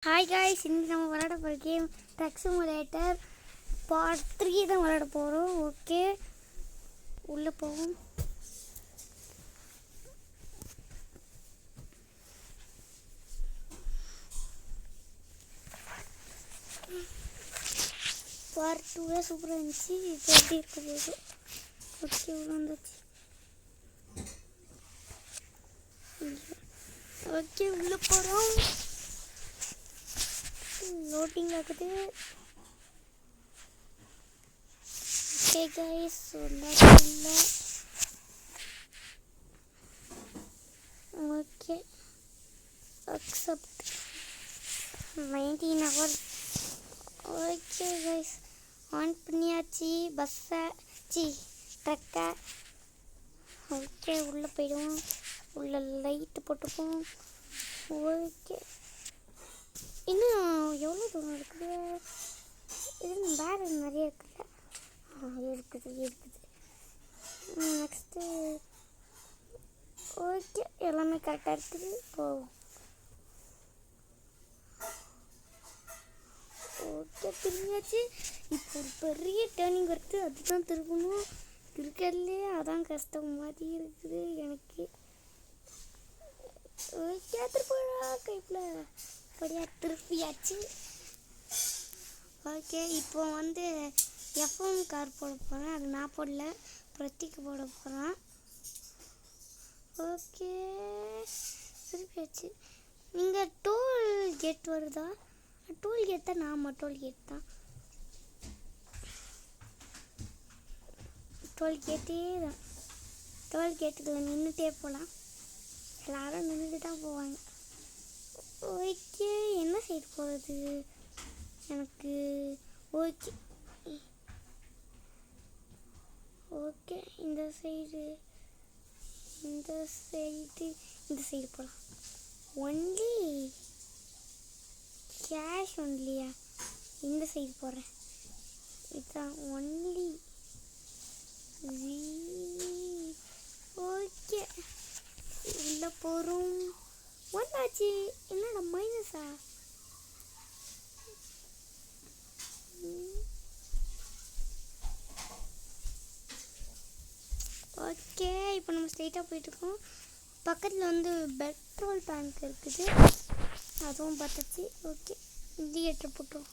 Hi guys, இன்னைக்கு நம்ம விளையாட போகிற கேம் ட்ரக் சிமுலேட்டர் பார்ட் 3 தான் விளையாட போகிறோம். ஓகே, உள்ளே போவோம். பார்ட் 2 சூப்பராக இருந்துச்சு. இப்போ எப்படி இருக்க போகுது? ஓகே, உள்ள வந்துச்சு. ஓகே, உள்ளே போகிறோம். லோட்டிங் ஆகுது. Okay guys, okay accept 19 hours. Okay guys, on பண்ணியாச்சு பஸ்ஸை, ட்ரக்கை. ஓகே, உள்ளே போயிடுவோம். உள்ள லைட்டு போட்டுப்போம். ஓகே, இன்னும் எவ்வளோ தூரம் இருக்குது? இது வேறு நிறைய இருக்குல்ல? இருக்குது. நெக்ஸ்ட்டு ஓகே, எல்லாமே கரெக்டாக இருக்குது. போவோம். ஓகே, திரும்பியாச்சு. இப்போ ஒரு பெரிய டேர்னிங் வருது, அதுதான் திரும்பணும். இருக்கிறதுலே அதான் கஷ்டம் மாதிரி இருக்குது எனக்கு. ஓகே, திருப்பா கைப்பில் படியாக திருப்பியாச்சு. ஓகே, இப்போ எஃப்எம் கார் போட போகிறேன். அது நான் போடல, பிரத்திக்கு போட போகிறேன். ஓகே, திருப்பியாச்சு. நீங்கள் டோல் கேட் வருதா? டோல் கேட் தான். நான் டோல் கேட் தான். டோல் கேட்டே தான். டோல் கேட்டுக்குள்ள நின்றுட்டே போகலாம். எல்லாரும் நின்றுட்டு தான் போவாங்க. ஓகே, என்ன சைடு போகிறது எனக்கு? ஓகே ஓகே, இந்த சைடு போகலாம். ஒன்லி கேஷ் ஒன்லியா? இந்த சைடு போகிறேன். இதுதான் ஒன்லி. ஓகே, உள்ளே போகிறோம். ஒன்றாச்சு. என்னடா மைனஸா? ஓகே, இப்போ நம்ம ஸ்ட்ரெயிட்டாக போயிட்டுருக்கோம். பக்கத்தில் பெட்ரோல் டேங்க் இருக்குது, அதுவும் பார்த்தாச்சு. ஓகே, இண்டிகேட்டர் போட்டுருவோம்.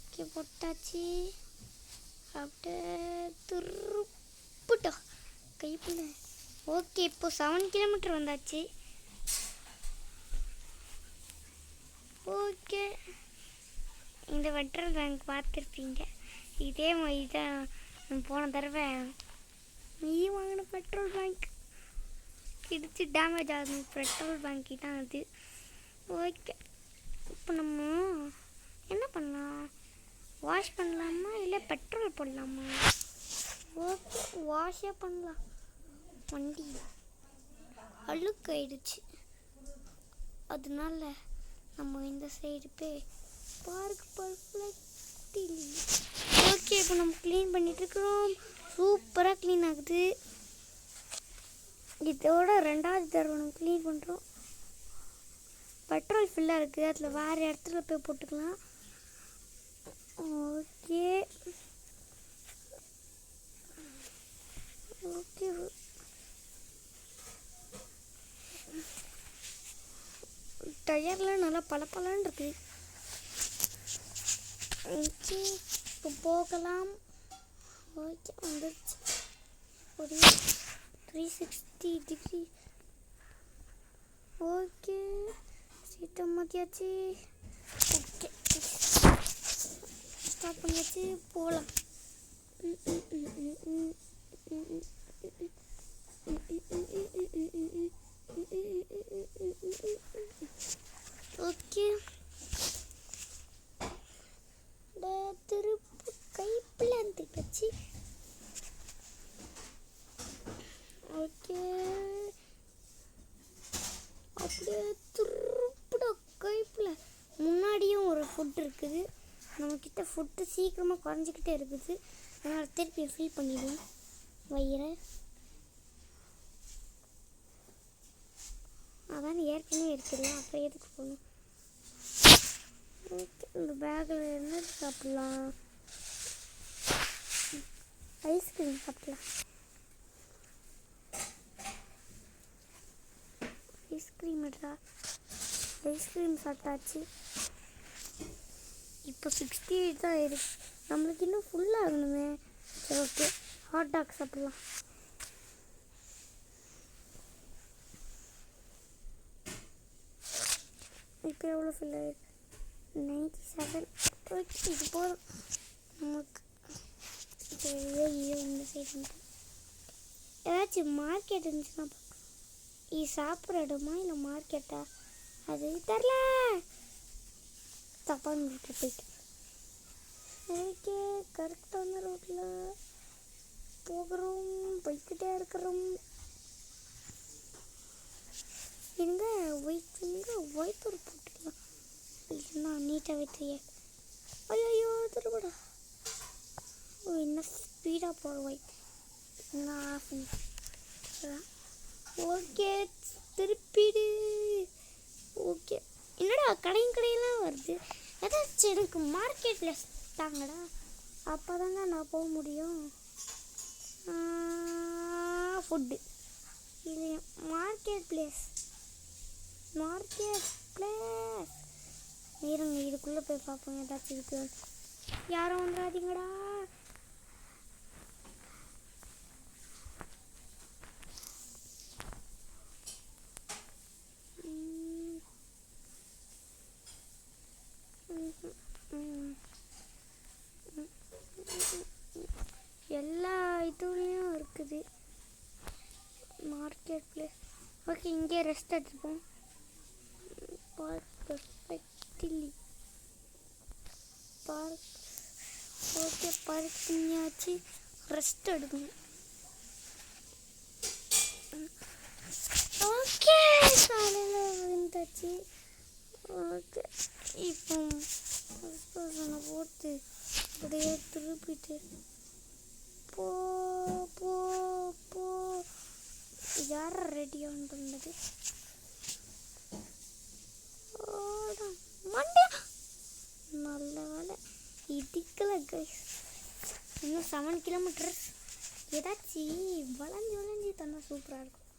ஓகே, போட்டாச்சு. அப்படியே திருப்பிட்டோம் கைப்பில். ஓகே, இப்போ 7 கிலோமீட்டர் வந்தாச்சு. ஓகே, இந்த பெட்ரோல் டேங்க் பார்த்துருப்பீங்க. இதே மாதிரி தான் போன தடவை வாங்கின பெட்ரோல் பேங்க் இடிச்சு டேமேஜ் ஆகுது. பெட்ரோல் பேங்க்கு தான் அது. ஓகே, இப்போ நம்ம என்ன பண்ணலாம்? வாஷ் பண்ணலாமா இல்லை பெட்ரோல் போடலாமா? ஓகே, வாஷே பண்ணலாம். வண்டி அழுக்காயிடுச்சு, அதனால நம்ம இந்த சைடு போய் ஓகே, இப்போ நம்ம க்ளீன் பண்ணிட்டுருக்குறோம். சூப்பராக க்ளீன் ஆகுது. இதோட 2வது தடவை நம்ம க்ளீன் பண்ணுறோம். பெட்ரோல் ஃபில்லாக இருக்குது, அதில் வேறு இடத்துல போய் போட்டுக்கலாம். ஓகே ஓகே டயர்லாம் நல்லா பளபளன்னு இருக்கு. ஓகே, இப்போ போகலாம். ஓகே, வந்துடுச்சு. ஒரு 360 டிகிரி. ஓகே, சீட்டை மாற்றியாச்சு. ஓகே, ஸ்டார்ட் பண்ணியாச்சு. போகலாம். ஓகே, திருப்பு கைப்பில் வந்துச்சு. ஓகே, அப்படியே திருப்பிட கைப்பில். முன்னாடியும் ஒரு ஃபுட் இருக்குது. நம்மக்கிட்ட ஃபுட்டு சீக்கிரமாக குறைஞ்சிக்கிட்டே இருக்குது. அதனால் திருப்பி ஃபில் பண்ணிடுவோம் வயிறை. அதான் ஏற்கனவே இருக்குல்ல, அப்புறம் எதுக்கு போகணும்? பேக்கில் என்ன சாப்பிட்லாம்? ஐஸ்கிரீம் சாப்பிடலாம். ஐஸ்கிரீம் சாப்பிட்டாச்சு. இப்போ 68 தான் ஆயிருக்கு. நம்மளுக்கு இன்னும் ஃபுல்லாக ஆகணுமே. சரி ஓகே, ஹாட் டாக் சாப்பிடலாம். இப்போ எவ்வளோ ஃபில் ஆயிருக்கு? 97. ஓகே, இது போதும் நமக்கு. இந்த சைடு ஏதாச்சும் மார்க்கெட் இருந்துச்சுன்னா இது சாப்பிட்ற இடமா இல்லை மார்க்கெட்டா? அது தெரில. தப்பான ரூட்டில் போயிட்டு. ஓகே, கரெக்டான ரோட்டில் போகிறோம், போய்கிட்டே இருக்கிறோம். எங்க ஒயிட் ஒரு போட்டுக்கலாம் இல்லைன்னா நீட்டாக வைத்திய. ஐயோ திருப்படா. ஓ, என்ன ஸ்பீடாக போகிற ஒயிட் என்ன ஆஃப். ஓகே, திருப்பிடு. ஓகே, என்னடா கடையெல்லாம் வருது. ஏதாச்சும் எனக்கு மார்க்கெட்டில் தாங்கடா, அப்போ தாங்க நான் போக முடியும். ஃபுட்டு இது மார்க்கெட் பிளேஸ். இருங்க, இதுக்குள்ளே போய் பார்ப்போம் ஏதாச்சும் இருக்கு. யாரும் வந்துடாதீங்கடா. எல்லா இதுலேயும் இருக்குது மார்க்கெட் பிளேஸ். ஓகே, இங்கே ரெஸ்ட் எடுத்துப்போம். பார்க். ஓகே, பார்க் பண்ணியாச்சு. ரெஸ்ட் எடுக்கணும். ஓகே, காலையில் விழுந்தாச்சு. ஓகே, இப்போ போட்டு அப்படியே திருப்பிட்டு போ போ போ. யார் ரெடியாக இருந்தது? மண்டே நல்ல வேலை இடிக்கலை கைஸ். இன்னும் 7 கிலோமீட்டர்ஸ். ஏதாச்சும் வளைஞ்சி தந்தால் சூப்பராக இருக்கும்.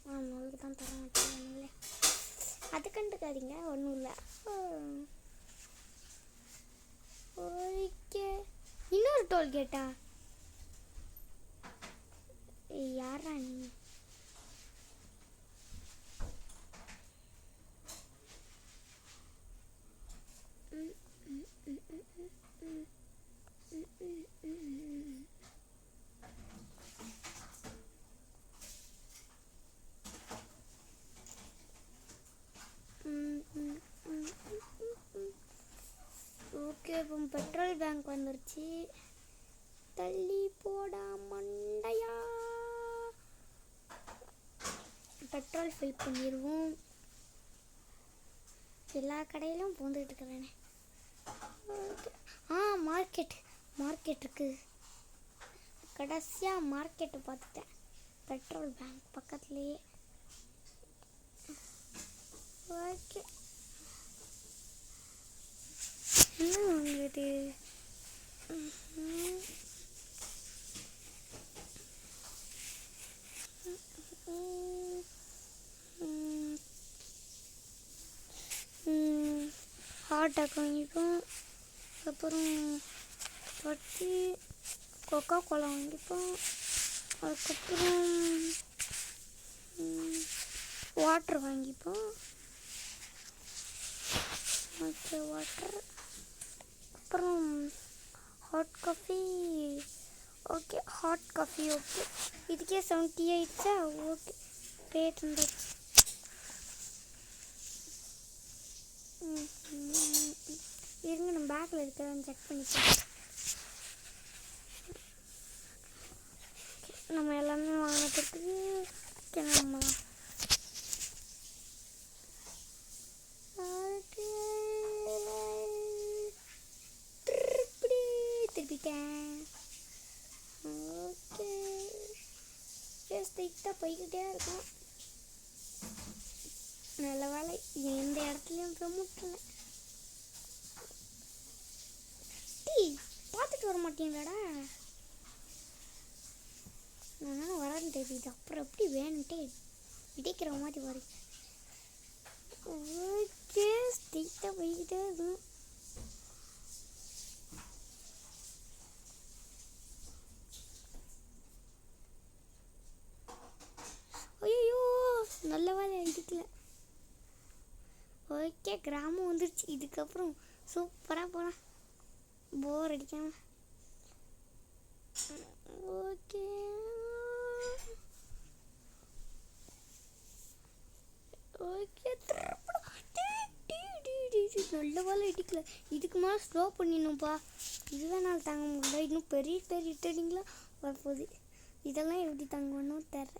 நம்மளுக்கு தான் தர மாட்டேங்க. அது கண்டுக்காதீங்க, ஒன்றும் இல்லை. ஓகே, இன்னொரு டோல்கேட்டா? யாரா நீ? ஓகே, இப்போ பெட்ரோல் பேங்க் வந்துருச்சு. தள்ளி போடா மண்டையா. பெட்ரோல் ஃபில் பண்ணிடுவோம். எல்லா கடையிலும் பூந்துட்டு இருக்கிறேனே. மார்க்கெட் இருக்குது. கடைசியாக மார்க்கெட்டு பார்த்துட்டேன். பெட்ரோல் பேங்க் பக்கத்துலேயே. ஓகே, என்ன வாங்குறது? ஹாட் டாக் வாங்கிப்போம். அப்புறம் பட்டி கொக்கோ கோலா வாங்கிப்போம். அதுக்கப்புறம் வாட்டர் வாங்கிப்போம். Okay, water. அப்புறம் hot coffee. Okay, hot coffee. Okay, இதுக்கே 78. ஓகே, பேட் வந்துடுச்சு. இருங்க, நம்ம பேக்கில் இருக்கிறதான்னு செக் பண்ணிக்கலாம். நம்ம எல்லாமே வாங்கினதுக்கு நம்ம திருப்பிட்டேன். ஓகே, ஸ்ட்ரைட்டாக போய்கிட்டே இருக்கும். நல்ல வேலை எந்த இடத்துலையும் போக முடியல. டேய் பார்த்துட்டு வர மாட்டீங்களாடா? நான் வரேன்னு தெரியுது, அப்புறம் எப்படி வேணுன்ட்டே இடிக்கிற மாதிரி வரும். ஓகே ஸ்ட்ரெயிட்டாக போய்கிட்டே இருக்கும். ஐயோ நல்ல வேலை இடிக்கல. ஓகே கிராமம் வந்துருச்சு. இதுக்கப்புறம் சூப்பராக போகலாம், போர் அடிக்காம. ஓகே ஓகே நல்ல வேலை இடிக்கல. இதுக்கு மேலே ஸ்லோ பண்ணிடணும்ப்பா, இதுவே நான் தாங்க முடியல. இன்னும் பெரிய பெரிய ட்ரெயினிங்லாம் வரப்போகுது, இதெல்லாம் எப்படி தாங்கணும் தெரில.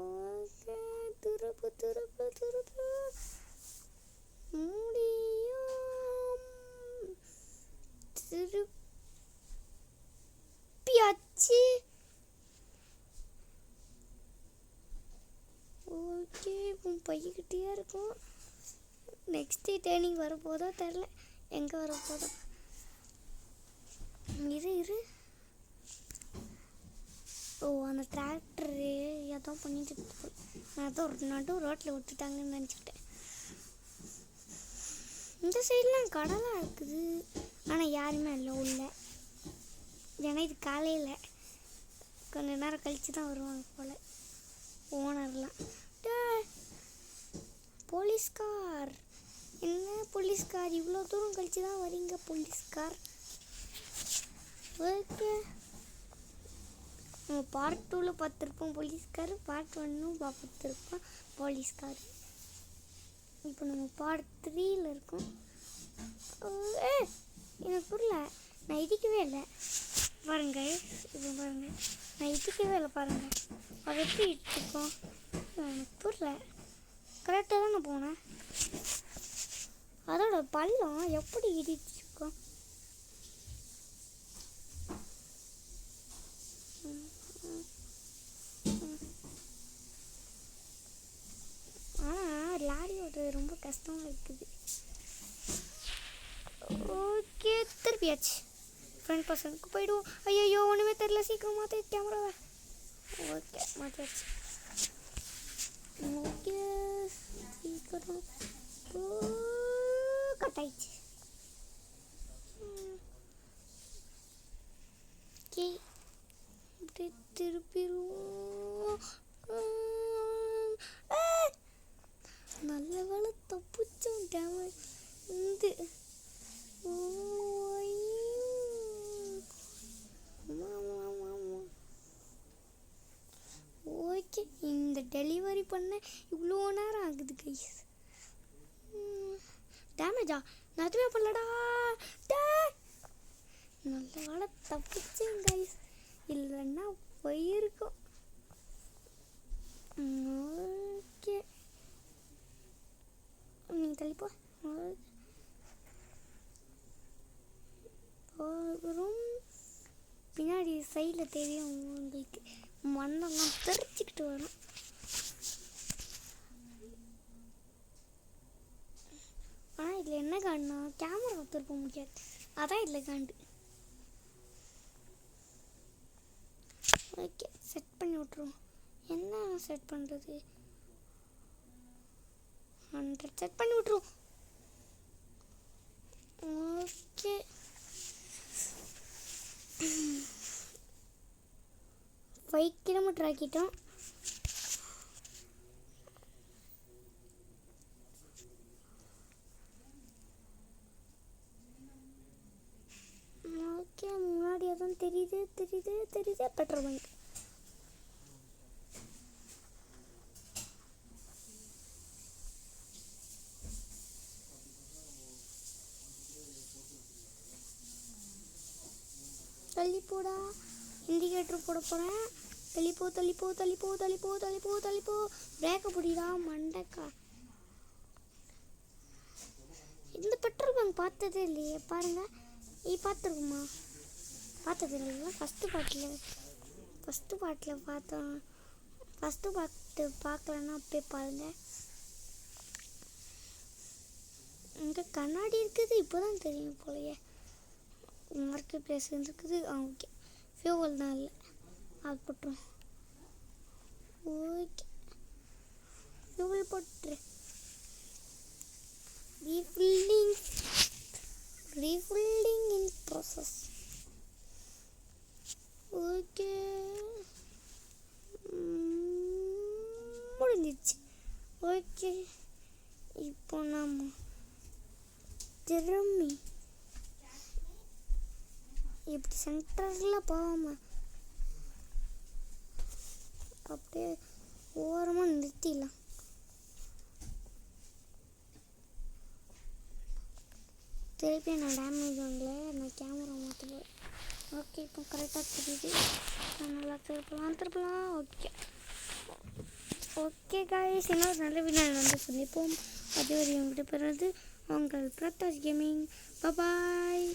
ஓகே திருப்பு திருப்பு திருப்பு முடியும். திருப்பியாச்சு. ஓகே இப்போ பையக்கிட்டே இருக்கும். நெக்ஸ்ட் ட்ரெயினிங் வரப்போதோ தெரில, எங்கே வரப்போதோ. இரு ஓ அந்த டிராக்டரு ஏதோ பண்ணிட்டு நான் ஏதோ நடு ரோட்டில் விட்டுட்டாங்கன்னு நினச்சிக்கிட்டேன். இந்த சைட்லாம் கடலாக இருக்குது, ஆனால் யாருமே இல்லை உள்ள. ஏன்னா இது காலையில் கொஞ்ச நேரம் கழித்து தான் வருவாங்க போல் ஓனர்லாம். போலீஸ்கார், என்ன போலீஸ்கார் இவ்வளோ தூரம் கழிச்சு தான் வரீங்க போலீஸ்கார்? ஓகே பார்ட் 2ல் பார்த்துருப்போம் போலீஸ்கார், பார்ட் 1ம் பார்த்துருப்போம் போலீஸ்கார். இப்போ நம்ம பார்ட் 3ல் இருக்கோம். எனக்கு புரியல, நான் இடிக்கவே இல்லை பாருங்க. இப்போ பாருங்க நான் இடிக்கவே இல்லை பாருங்க, அது எப்படி இடிச்சிருக்கோம் எனக்கு புரியல. கரெக்டாக தான் நான் போனேன், அதோட பள்ளம் எப்படி இடிச்சிருக்கோம். ஆனால் லாரி ஓட்டுறது ரொம்ப கஷ்டமாக இருக்குது. ஓகே திருப்பியாச்சு, ஃப்ரெண்ட் பர்சனுக்கு போயிடுவோம். ஐயோ ஒன்றுமே தெரியல, சீக்கிரம் மாற்றி கேமராவை. ஓகே மாற்றியாச்சு. ஓகே சீக்கிரம் கட் ஆயிடுச்சு. ஓகே இப்படி திருப்பிடுவோம். நல்ல வேலை தப்பிச்சோம், டேமேஜ் வந்து. ஓகே இந்த டெலிவரி பண்ண இவ்வளோ நேரம் ஆகுது கைஸ். டேமேஜா நான் எதுவுமே பண்ணலடா. நல்ல வேலை தப்பிச்சேன் கைஸ், இல்லைன்னா போயிருக்கும். ஓகே நீங்கள் தள்ளிப்போ. போகிறோம். பின்னாடி சைடில் தெரியும் உங்களுக்கு, மண்ணெல்லாம் தெரிச்சிக்கிட்டு வரும். ஆனால் இதில் என்ன காண்டுனா கேமரா திருப்ப முடியாது, அதான் இதில் காண்டு. ஓகே செட் பண்ணி விட்ருவோம். என்ன செட் பண்ணுறது? 100 செட் பண்ணி விட்ருவோம். Okay 5 kilometre ஆக்கிட்டோம். ஓகே முன்னாடி எதுவும் தெரியுது பெட்ரோல் பங்க். தள்ளி போடா, இண்டிகேட்டர் போட போகிறேன். தள்ளிப்போ. பிரேக்கை பிடிடா மண்டக்கா. இந்த பெட்ரோல் பங்க் பார்த்ததே இல்லையே பாருங்க. பார்த்துருக்குமா? பார்த்தது இல்லைங்களா? ஃபஸ்ட்டு பாட்டில் பார்த்தோம். ஃபஸ்ட்டு பாட்டு பார்க்கலன்னா அப்படியே பாருங்கள். இங்கே கண்ணாடி இருக்குது, இப்போ தான் தெரியும் போலையே. மார்க்கெட் பிளேஸ் இருக்குது. ஓகே, ஃபியூவல் தான் இல்லை, அது போட்டுரும். ஓகே, ஃபியூவல் போட்டுரு. Refilling in process. ஓகே, முடிஞ்சிச்சு. ஓகே, இப்போ நம்ம திரும்பி இப்படி சென்டரில் போகாமல் அப்படியே ஓரமாக நிறுத்திடலாம். திருப்பி நான் டேமேஜ் வாங்கல, நான் கேமரா மாற்றல. ஓகே, இப்போ கரெக்டாக தெரியுது. நல்லா திருப்பலாம். ஓகே காய்ஸ், இன்னொரு நல்ல வீடியோ வந்து சந்திப்போம். அதுவரை உங்கள்கிட்ட பெறுவது உங்கள் பிரகாஷ் கேமிங். பாய்.